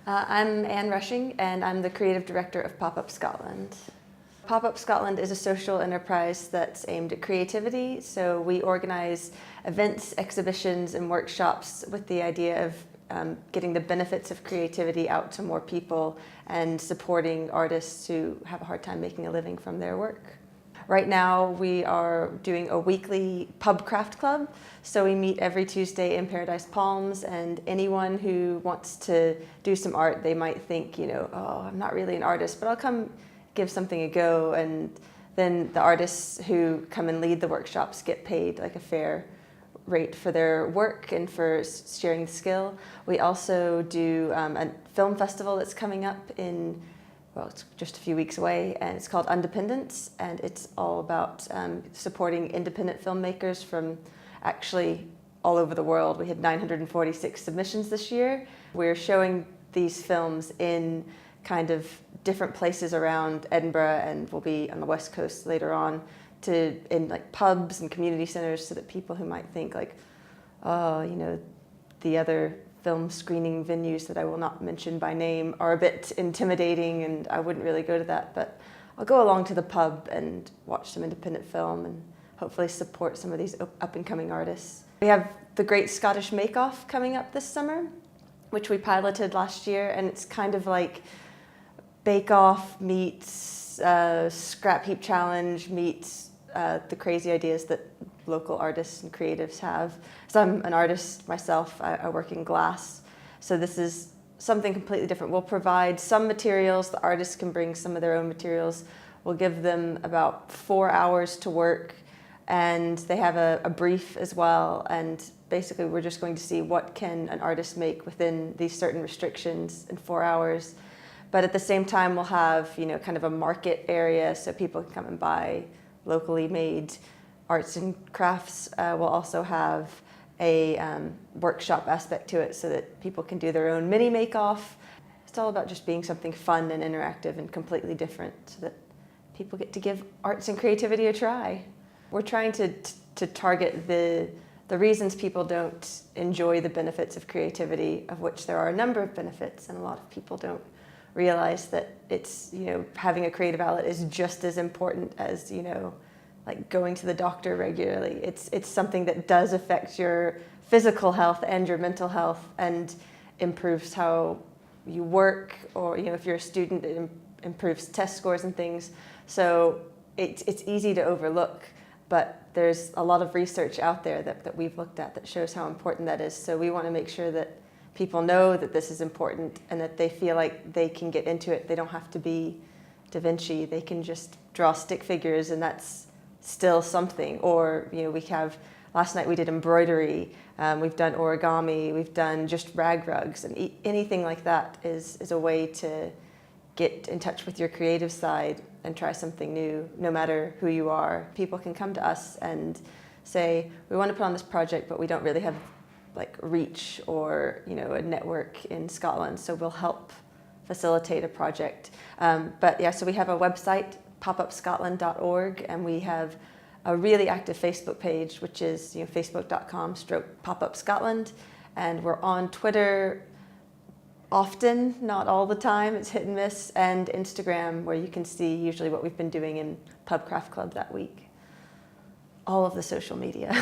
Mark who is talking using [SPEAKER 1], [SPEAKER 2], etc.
[SPEAKER 1] I'm Anne Rushing, and I'm the creative director of Pop-Up Scotland. Pop-Up Scotland is a social enterprise that's aimed at creativity, so we organize events, exhibitions, and workshops with the idea of getting the benefits of creativity out to more people and supporting artists who have a hard time making a living from their work. Right now we are doing a weekly pub craft club, so we meet every Tuesday in Paradise Palms, and anyone who wants to do some art, they might think, oh, I'm not really an artist, but I'll come give something a go, and then the artists who come and lead the workshops get paid like a fair rate for their work and for sharing the skill. We also do a film festival that's coming up in, well, it's just a few weeks away, and it's called Independence, and it's all about supporting independent filmmakers from actually all over the world. We had 946 submissions this year. We're showing these films in kind of different places around Edinburgh, and we'll be on the West Coast later on, in like pubs and community centres, so that people who might think like, oh, the other film screening venues that I will not mention by name are a bit intimidating and I wouldn't really go to that, but I'll go along to the pub and watch some independent film and hopefully support some of these up-and-coming artists. We have the Great Scottish Make-Off coming up this summer, which we piloted last year, and it's kind of like bake-off meets scrap heap challenge meets the crazy ideas that local artists and creatives have. So I'm an artist myself, I work in glass. So this is something completely different. We'll provide some materials, the artists can bring some of their own materials. We'll give them about 4 hours to work, and they have a brief as well. And basically we're just going to see what can an artist make within these certain restrictions in 4 hours. But at the same time we'll have, kind of a market area so people can come and buy locally made arts and crafts. We'll also have a workshop aspect to it so that people can do their own mini make-off. It's all about just being something fun and interactive and completely different so that people get to give arts and creativity a try. We're trying to target the reasons people don't enjoy the benefits of creativity, of which there are a number of benefits, and a lot of people don't realize that it's, having a creative outlet is just as important as, like going to the doctor regularly. It's something that does affect your physical health and your mental health and improves how you work, or if you're a student, it improves test scores and things. So it's easy to overlook, but there's a lot of research out there that we've looked at that shows how important that is. So we want to make sure that people know that this is important and that they feel like they can get into it. They don't have to be Da Vinci. They can just draw stick figures, and that's still something. Or, last night we did embroidery, we've done origami, we've done just rag rugs, and anything like that is a way to get in touch with your creative side and try something new, no matter who you are. People can come to us and say, we want to put on this project, but we don't really have like reach or a network in Scotland, so we'll help facilitate a project. So we have a website, popupscotland.org, and we have a really active Facebook page, which is facebook.com/popupscotland, and we're on Twitter often, not all the time, it's hit and miss, and Instagram, where you can see usually what we've been doing in Pub Craft Club that week. All of the social media.